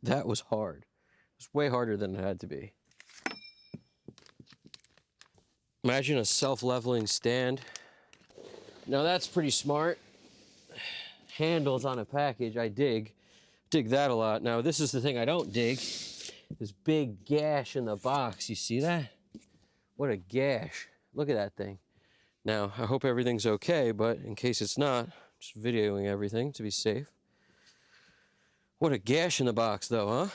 That was hard. It was way harder than it had to be. Imagine a self-leveling stand. Now that's pretty smart. Handles on a package, I dig that a lot. Now this is the thing I don't dig, this big gash in the box. You see that? What a gash. Look at that thing. Now I hope everything's okay, but in case it's not, I'm just videoing everything to be safe. What a gash in the box though, huh?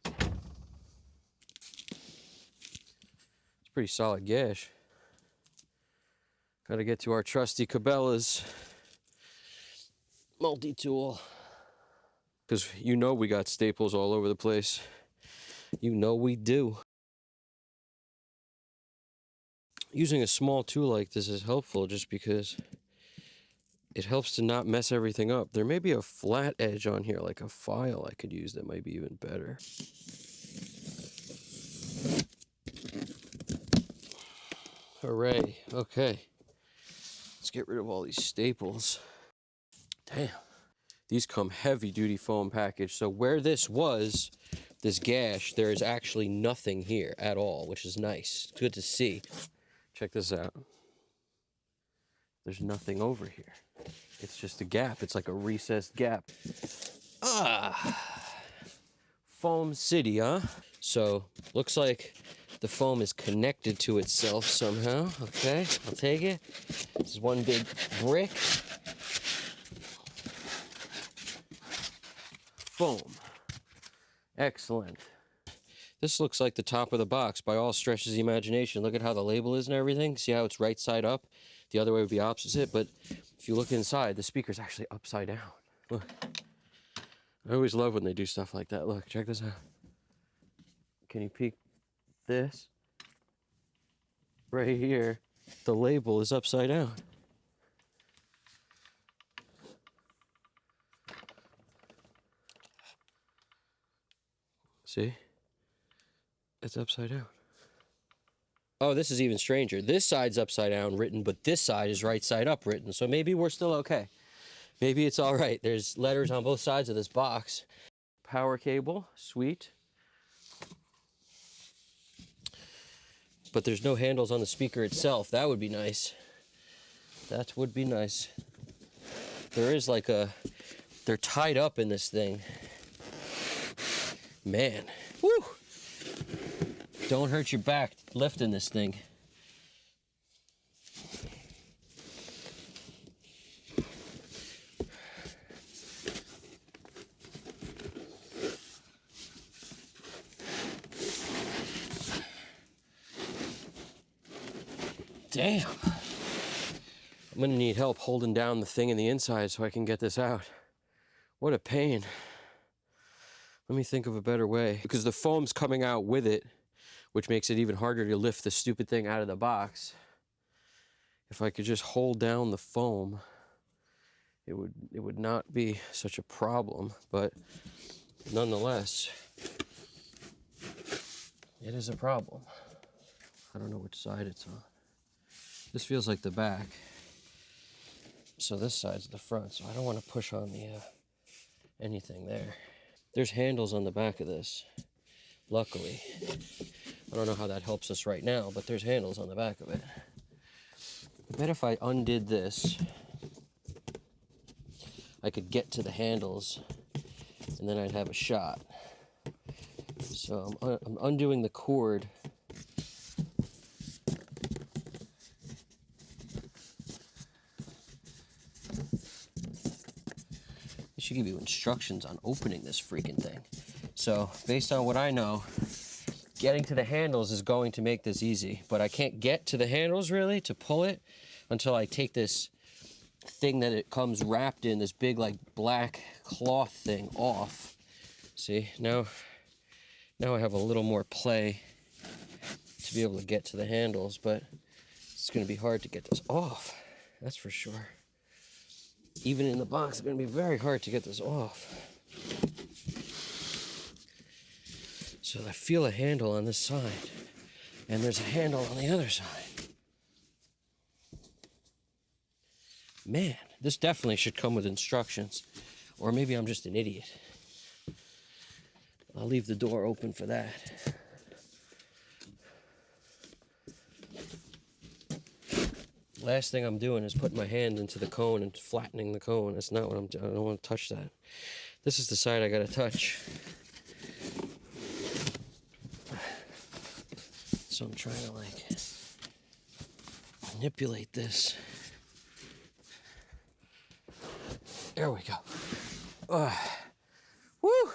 It's a pretty solid gash. Gotta get to our trusty Cabela's multi-tool. Because you know we got staples all over the place. You know we do. Using a small tool like this is helpful just because it helps to not mess everything up. There may be a flat edge on here, like a file I could use that might be even better. Hooray. Okay. Let's get rid of all these staples. Damn. These come heavy duty foam package. So where this was, this gash, there is actually nothing here at all, which is nice. It's good to see. Check this out. There's nothing over here. It's just a gap. It's like a recessed gap. Ah, foam city, huh? So looks like the foam is connected to itself somehow. Okay, I'll take it. This is one big brick. Foam. Excellent. This looks like the top of the box by all stretches of the imagination. Look at how the label is and everything. See how it's right side up? The other way would be opposite, but if you look inside, the speaker's actually upside down. Look. I always love when they do stuff like that. Look, check this out. Can you peek this? Right here, the label is upside down. See? It's upside down. Oh, this is even stranger. This side's upside down written, but this side is right side up written. So maybe we're still okay. Maybe it's all right. There's letters on both sides of this box. Power cable, sweet. But there's no handles on the speaker itself. That would be nice. That would be nice. There is like a, they're tied up in this thing. Man, woo! Don't hurt your back lifting this thing. Damn. I'm gonna need help holding down the thing in the inside so I can get this out. What a pain. Let me think of a better way. Because the foam's coming out with it, which makes it even harder to lift the stupid thing out of the box. If I could just hold down the foam, it would not be such a problem, but nonetheless, it is a problem. I don't know which side it's on. This feels like the back. So this side's the front, so I don't want to push on the anything there. There's handles on the back of this, luckily. I don't know how that helps us right now, but there's handles on the back of it. I bet if I undid this, I could get to the handles, and then I'd have a shot. So I'm undoing the cord. They should give you instructions on opening this freaking thing. So based on what I know, getting to the handles is going to make this easy, but I can't get to the handles really to pull it until I take this thing that it comes wrapped in, this big like black cloth thing off. See, now I have a little more play to be able to get to the handles, but it's going to be hard to get this off. That's for sure. Even in the box, it's going to be very hard to get this off. So I feel a handle on this side, and there's a handle on the other side. Man, this definitely should come with instructions, or maybe I'm just an idiot. I'll leave the door open for that. Last thing I'm doing is putting my hand into the cone and flattening the cone. That's not what I'm doing. I don't want to touch that. This is the side I gotta touch. So I'm trying to like manipulate this. There we go. Woo!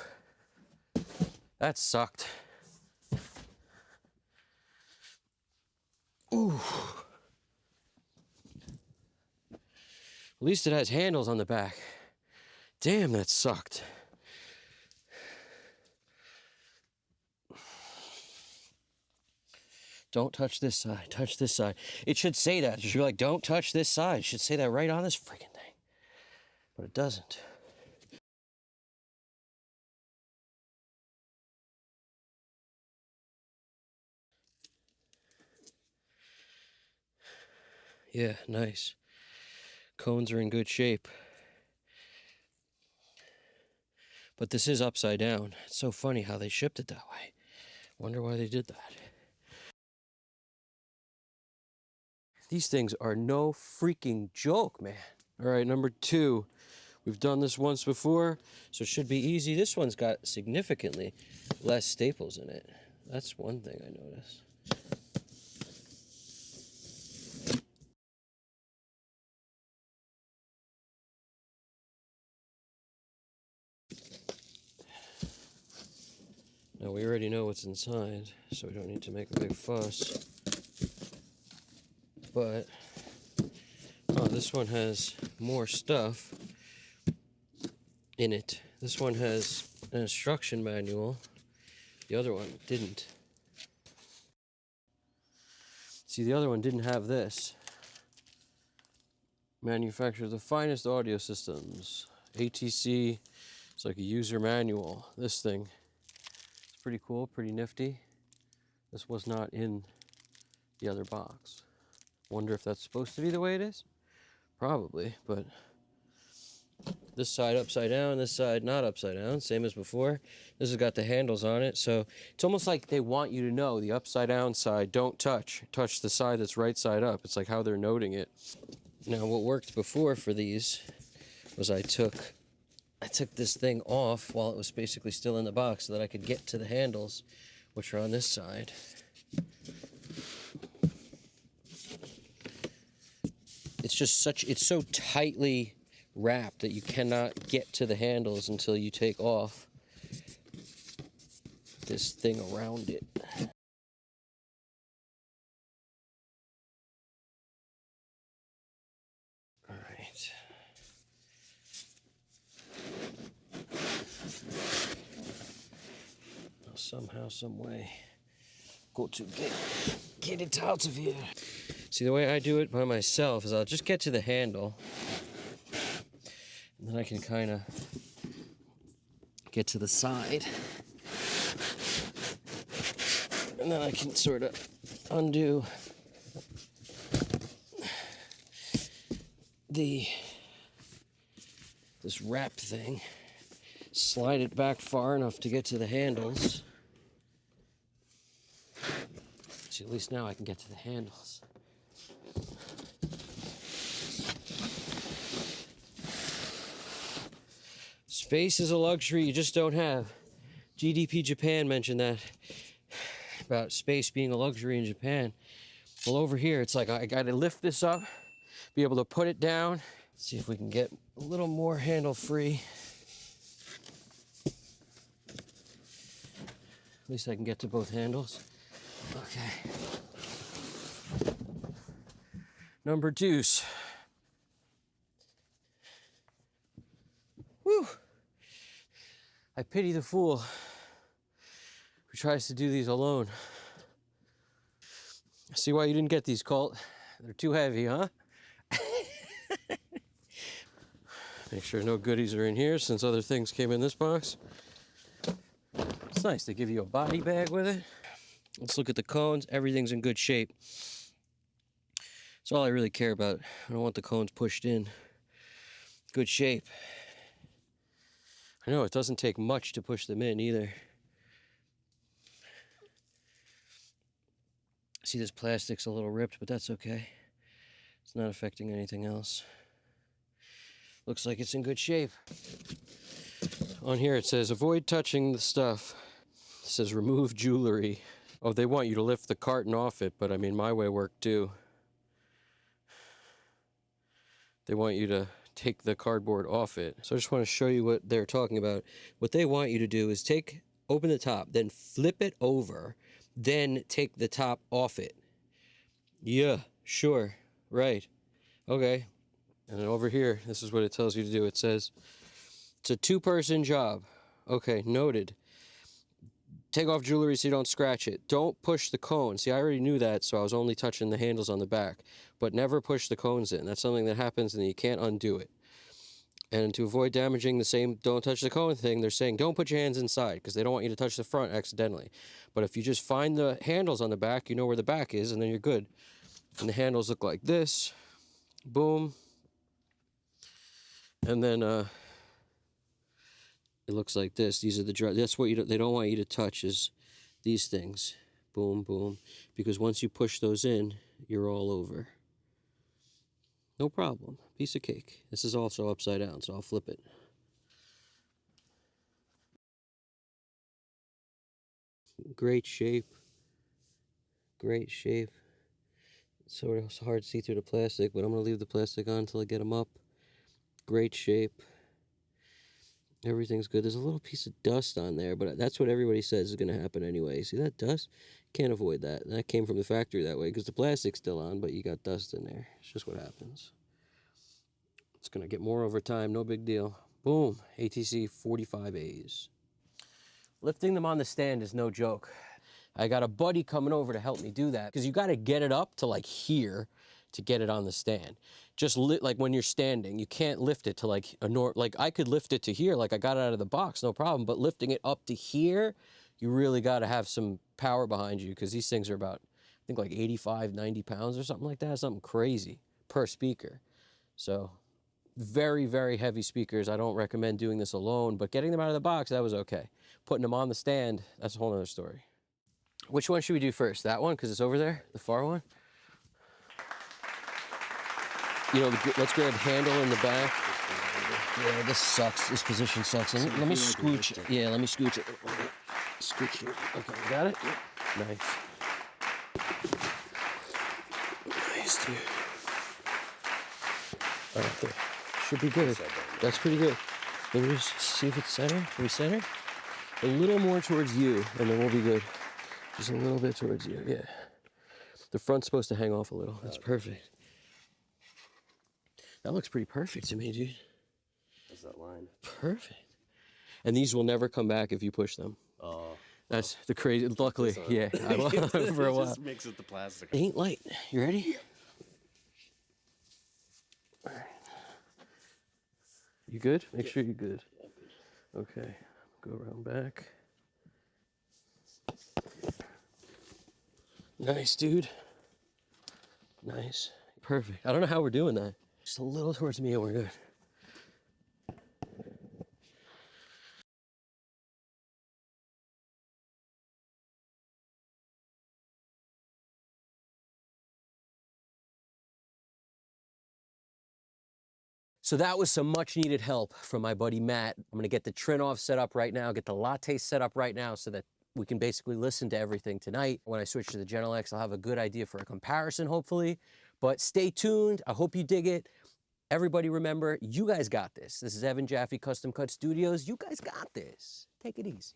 That sucked. Ooh. At least it has handles on the back. Damn, that sucked. Don't touch this side, touch this side. It should say that. It should be like, don't touch this side. It should say that right on this freaking thing. But it doesn't. Yeah, nice. Cones are in good shape. But this is upside down. It's so funny how they shipped it that way. Wonder why they did that. These things are no freaking joke, man. All right, number 2. We've done this once before, so it should be easy. This one's got significantly less staples in it. That's one thing I noticed. Now we already know what's inside, so we don't need to make a big fuss. But, oh, this one has more stuff in it. This one has an instruction manual. The other one didn't. See, the other one didn't have this. Manufacturer the finest audio systems. ATC, it's like a user manual. This thing, it's pretty cool, pretty nifty. This was not in the other box. Wonder if that's supposed to be the way it is? Probably, but this side upside down, this side not upside down, same as before. This has got the handles on it, so it's almost like they want you to know the upside down side, don't touch. Touch the side that's right side up. It's like how they're noting it. Now, what worked before for these was I took this thing off while it was basically still in the box so that I could get to the handles, which are on this side. It's so tightly wrapped that you cannot get to the handles until you take off this thing around it. All right. Now somehow, some way, go to get it out of here. See, the way I do it by myself is I'll just get to the handle, and then I can kind of get to the side, and then I can sort of undo this wrap thing, slide it back far enough to get to the handles. See, at least now I can get to the handles. Space is a luxury you just don't have. GDP Japan mentioned that about space being a luxury in Japan. Well, over here, it's like I gotta lift this up, be able to put it down. See if we can get a little more handle free. At least I can get to both handles. Okay. Number 2s. Woo! I pity the fool who tries to do these alone. See why you didn't get these, Colt? They're too heavy, huh? Make sure no goodies are in here since other things came in this box. It's nice to give you a body bag with it. Let's look at the cones. Everything's in good shape. That's all I really care about. I don't want the cones pushed in. Good shape. I know it doesn't take much to push them in either. See, this plastic's a little ripped, but that's okay. It's not affecting anything else. Looks like it's in good shape. On here it says, avoid touching the stuff. It says remove jewelry. Oh, they want you to lift the carton off it, but I mean, my way worked too. They want you to take the cardboard off it. So I just want to show you what they're talking about. What they want you to do is open the top, then flip it over, then take the top off it. Yeah, sure, right, okay. And then over here, this is what it tells you to do. It says, it's a two-person job. Okay, noted. Take off jewelry so you don't scratch it. Don't push the cone. See, I already knew that, so I was only touching the handles on the back. But never push the cones in. That's something that happens and you can't undo it. And to avoid damaging the same don't touch the cone thing, they're saying don't put your hands inside because they don't want you to touch the front accidentally. But if you just find the handles on the back, you know where the back is, and then you're good. And the handles look like this. Boom. And then it looks like this. These are the that's what they don't want you to touch is these things. Boom, boom. Because once you push those in, you're all over. No problem. Piece of cake. This is also upside down, so I'll flip it. Great shape. Great shape. It's sort of hard to see through the plastic, but I'm going to leave the plastic on until I get them up. Great shape. Everything's good. There's a little piece of dust on there, but that's what everybody says is going to happen anyway. See that dust? Can't avoid that. That came from the factory that way because the plastic's still on, but you got dust in there. It's just what happens. It's going to get more over time. No big deal. Boom. ATC 45's. Lifting them on the stand is no joke. I got a buddy coming over to help me do that because you got to get it up to like here to get it on the stand. Just like when you're standing, you can't lift it to like like I could lift it to here, like I got it out of the box, no problem. But lifting it up to here, you really got to have some power behind you because these things are about, I think like 85, 90 pounds or something like that, something crazy per speaker. So very, very heavy speakers. I don't recommend doing this alone, but getting them out of the box, that was okay. Putting them on the stand, that's a whole other story. Which one should we do first? That one, because it's over there, the far one? You know, let's grab handle in the back. Yeah, this sucks. This position sucks. Let me scooch. Yeah, let me scooch it. Scooch it. Okay, got it? Nice. Nice, dude. All right, there. Should be good. That's pretty good. Let me just see if it's center. Can we center? A little more towards you, and then we'll be good. Just a little bit towards you, yeah. The front's supposed to hang off a little. That's perfect. That looks pretty perfect to me, dude. That's that line. Perfect. And these will never come back if you push them. Oh. That's the crazy. Luckily, yeah. I will for a while. Just mix with the plastic. It ain't light. You ready? Yeah. All right. You good? Make sure you're good. Okay. Go around back. Nice, dude. Nice. Perfect. I don't know how we're doing that. Just a little towards me and we're good. So that was some much needed help from my buddy Matt. I'm gonna get the Trin-off set up right now, get the latte set up right now so that we can basically listen to everything tonight. When I switch to the Gentle X, I'll have a good idea for a comparison, hopefully. But stay tuned. I hope you dig it. Everybody remember, you guys got this. This is Evan Jaffe Custom Cut Studios. You guys got this. Take it easy.